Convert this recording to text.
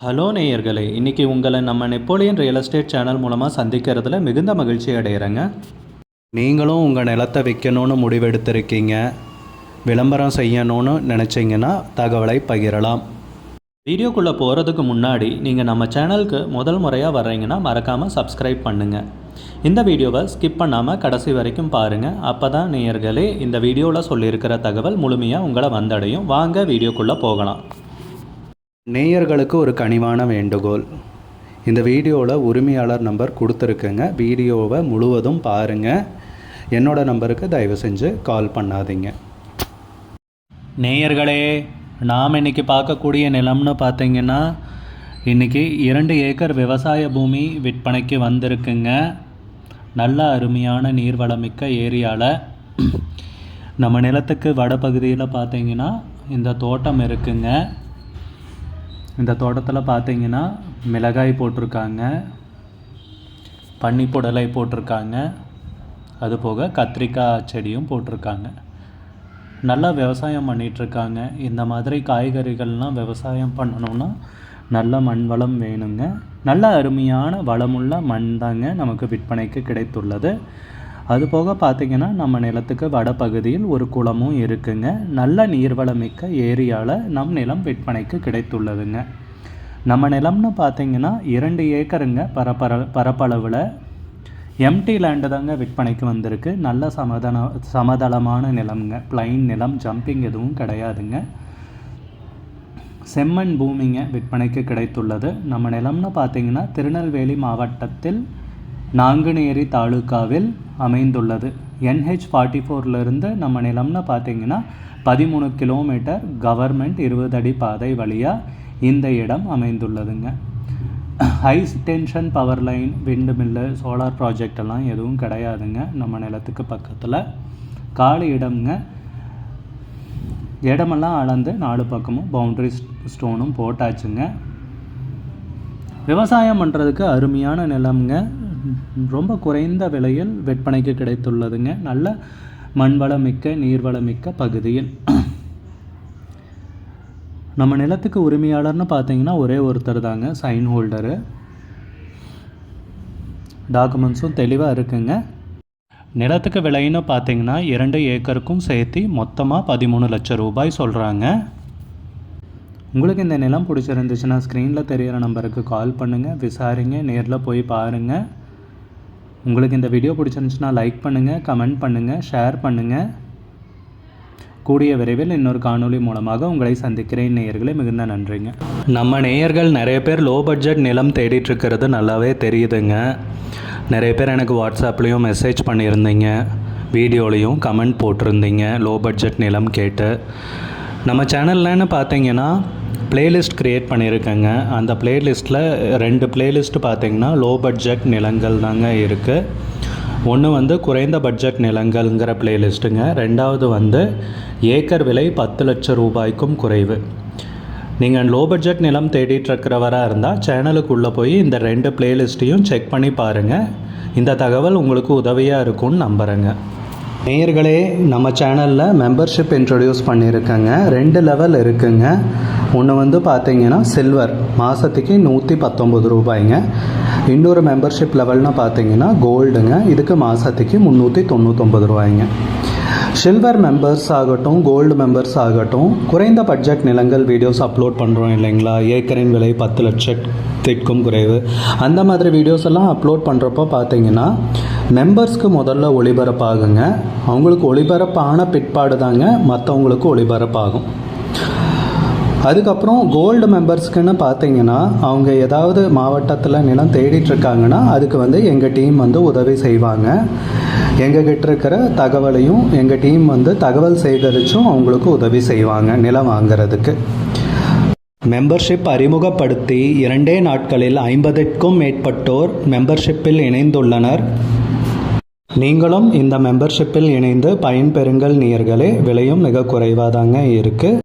Hello நேயர்களே, இன்றைக்கி உங்களை நம்ம நெப்போலியன் ரியல் எஸ்டேட் சேனல் மூலமாக சந்திக்கிறதுல மிகுந்த மகிழ்ச்சி அடைகிறேங்க. நீங்களும் உங்கள் நிலத்தை விற்கணும்னு முடிவெடுத்திருக்கீங்க, விளம்பரம் செய்யணும்னு நினச்சிங்கன்னா தகவலை பகிரலாம். வீடியோக்குள்ளே போகிறதுக்கு முன்னாடி நீங்கள் நம்ம சேனலுக்கு முதல் முறையாக வர்றீங்கன்னா மறக்காமல் சப்ஸ்கிரைப் பண்ணுங்கள். இந்த வீடியோவை ஸ்கிப் பண்ணாமல் கடைசி வரைக்கும் பாருங்கள். அப்போ தான் நேயர்களே இந்த வீடியோவில் சொல்லியிருக்கிற தகவல் முழுமையாக உங்களை வந்தடையும். வாங்க வீடியோக்குள்ளே போகலாம். நேயர்களுக்கு ஒரு கனிவான வேண்டுகோள், இந்த வீடியோவில் உரிமையாளர் நம்பர் கொடுத்துருக்குங்க. வீடியோவை முழுவதும் பாருங்கள். என்னோடய நம்பருக்கு தயவு செஞ்சு கால் பண்ணாதீங்க. நேயர்களே, நாம் இன்றைக்கி பார்க்கக்கூடிய நிலம்னு பார்த்தீங்கன்னா இன்றைக்கி 2 ஏக்கர் விவசாய பூமி விற்பனைக்கு வந்திருக்குங்க. நல்ல அருமையான நீர்வளமிக்க ஏரியாவில் நம்ம நிலத்துக்கு வடபகுதியில் பார்த்தீங்கன்னா இந்த தோட்டம் இருக்குங்க. இந்த தோட்டத்தில் பார்த்தீங்கன்னா மிளகாய் போட்டிருக்காங்க, பன்னிப்புடலை போட்டிருக்காங்க, அதுபோக கத்திரிக்காய் செடியும் போட்டிருக்காங்க. நல்லா விவசாயம் பண்ணிகிட்ருக்காங்க. இந்த மாதிரி காய்கறிகள்லாம் விவசாயம் பண்ணணுன்னா நல்ல மண் வளம் வேணுங்க. நல்ல அருமையான வளமுள்ள மண் தாங்க நமக்கு விற்பனைக்கு கிடைத்துள்ளது. அதுபோக பார்த்திங்கன்னா நம்ம நிலத்துக்கு வடபகுதியில் ஒரு குளமும் இருக்குங்க. நல்ல நீர்வளமிக்க ஏரியாவில் நம் நிலம் விற்பனைக்கு கிடைத்துள்ளதுங்க. நம்ம நிலம்னு பார்த்திங்கன்னா 2 ஏக்கருங்க பரப்பளவில் எம்டி லேண்டு தாங்க விற்பனைக்கு வந்திருக்கு. நல்ல சமதளமான நிலம்ங்க, பிளைன் நிலம், ஜம்பிங் எதுவும் கிடையாதுங்க. செம்மண் பூமிங்க விற்பனைக்கு கிடைத்துள்ளது. நம்ம நிலம்னு பார்த்திங்கன்னா திருநெல்வேலி மாவட்டத்தில் நாங்குநேரி தாலுக்காவில் அமைந்துள்ளது. NH44லேருந்து நம்ம நிலம்னு பார்த்திங்கன்னா 13 கிலோமீட்டர் கவர்மெண்ட் 20 அடி பாதை வழியாக இந்த இடம் அமைந்துள்ளதுங்க. ஹை டென்ஷன் பவர் லைன், விண்டு மில்லு, சோலார் ப்ராஜெக்ட் எல்லாம் எதுவும் கிடையாதுங்க. நம்ம நிலத்துக்கு பக்கத்தில் காலி இடம்ங்க. இடமெல்லாம் அளந்து 4 பக்கமும் பவுண்ட்ரி ஸ்டோனும் போட்டாச்சுங்க. விவசாயம் பண்ணுறதுக்கு அருமையான நிலம்ங்க. ரொம்ப குறைந்த விலையில் விற்பனைக்கு கிடைத்துள்ளதுங்க. நல்ல மண்வளமிக்க நீர்வளமிக்க பகுதியில் நம்ம நிலத்துக்கு உரிமையாளர்னு பார்த்தீங்கன்னா ஒரே ஒருத்தர் தாங்க, சைன் ஹோல்டரு. டாக்குமெண்ட்ஸும் தெளிவாக இருக்குங்க. நிலத்துக்கு விலைன்னு பார்த்தீங்கன்னா 2 ஏக்கருக்கும் சேர்த்து மொத்தமாக 13 லட்சம் ரூபாய் சொல்கிறாங்க. உங்களுக்கு இந்த நிலம் பிடிச்சிருந்துச்சுன்னா ஸ்க்ரீனில் தெரிகிற நம்பருக்கு கால் பண்ணுங்கள், விசாரிங்க, நேரில் போய் பாருங்கள். உங்களுக்கு இந்த வீடியோ பிடிச்சிருந்துச்சுன்னா லைக் பண்ணுங்கள், கமெண்ட் பண்ணுங்கள், ஷேர் பண்ணுங்கள். கூடிய விரைவில் இன்னொரு காணொளி மூலமாக உங்களை சந்திக்கிறேன். நேயர்களே, மிகுந்த நன்றிங்க. நம்ம நேயர்கள் நிறைய பேர் லோ பட்ஜெட் நிலம் தேடிட்டுருக்கிறது நல்லாவே தெரியுதுங்க. நிறைய பேர் எனக்கு வாட்ஸ்அப்லேயும் மெசேஜ் பண்ணியிருந்தீங்க, வீடியோலையும் கமெண்ட் போட்டிருந்தீங்க லோ பட்ஜெட் நிலம் கேட்டு. நம்ம சேனல்லன்னு பார்த்தீங்கன்னா ப்ளேலிஸ்ட் க்ரியேட் பண்ணியிருக்கேங்க. அந்த ப்ளேலிஸ்ட்டில் 2 ப்ளேலிஸ்ட்டு பார்த்தீங்கன்னா லோ பட்ஜெட் நிலங்கள் தாங்க இருக்குது. ஒன்று குறைந்த பட்ஜெட் நிலங்கள்ங்கிற ப்ளேலிஸ்ட்டுங்க. 2வது ஏக்கர் விலை 10 லட்சம் ரூபாய்க்கும் குறைவு. நீங்கள் லோ பட்ஜெட் நிலம் தேடிட்டுருக்கிறவராக இருந்தால் சேனலுக்குள்ளே போய் இந்த 2 ப்ளேலிஸ்ட்டையும் செக் பண்ணி பாருங்கள். இந்த தகவல் உங்களுக்கு உதவியாக இருக்கும்னு நம்புகிறேங்க. நேயர்களே, நம்ம சேனலில் மெம்பர்ஷிப் இன்ட்ரடியூஸ் பண்ணியிருக்கேங்க. 2 லெவல் இருக்குங்க. ஒன்று பார்த்தீங்கன்னா சில்வர், மாதத்துக்கு 119 ரூபாய்ங்க. இன்னொரு மெம்பர்ஷிப் லெவல்னால் பார்த்தீங்கன்னா கோல்டுங்க. இதுக்கு மாதத்துக்கு 399 ரூபாய்ங்க. சில்வர் மெம்பர்ஸ் ஆகட்டும், கோல்டு மெம்பர்ஸ் ஆகட்டும், குறைந்த பட்ஜெட் நிலங்கள் வீடியோஸ் அப்லோட் பண்ணுறோம் இல்லைங்களா, ஏக்கரின் விலை 10 லட்சத்திற்கும் குறைவு, அந்த மாதிரி வீடியோஸ் எல்லாம் அப்லோட் பண்ணுறப்போ பார்த்தீங்கன்னா மெம்பர்ஸ்க்கு முதல்ல ஒளிபரப்பாகுங்க. அவங்களுக்கு ஒளிபரப்பான பிற்பாடு தாங்க மற்றவங்களுக்கு ஒளிபரப்பாகும். அதுக்கப்புறம் கோல்டு மெம்பர்ஸ்க்குன்னு பார்த்தீங்கன்னா அவங்க ஏதாவது மாவட்டத்தில் நிலம் தேடிட்டுருக்காங்கன்னா அதுக்கு எங்கள் டீம் உதவி செய்வாங்க. எங்ககிட்ட இருக்கிற தகவலையும் எங்கள் டீம் தகவல் சேகரித்தும் அவங்களுக்கு உதவி செய்வாங்க நிலம் வாங்கிறதுக்கு. மெம்பர்ஷிப் அறிமுகப்படுத்தி 2 நாட்களில் 50க்கும் மேற்பட்டோர் மெம்பர்ஷிப்பில் இணைந்துள்ளனர். நீங்களும் இந்த மெம்பர்ஷிப்பில் இணைந்து பயன்பெறுங்கள் நேயர்களே. விலையும் மிக குறைவாக தாங்க இருக்குது.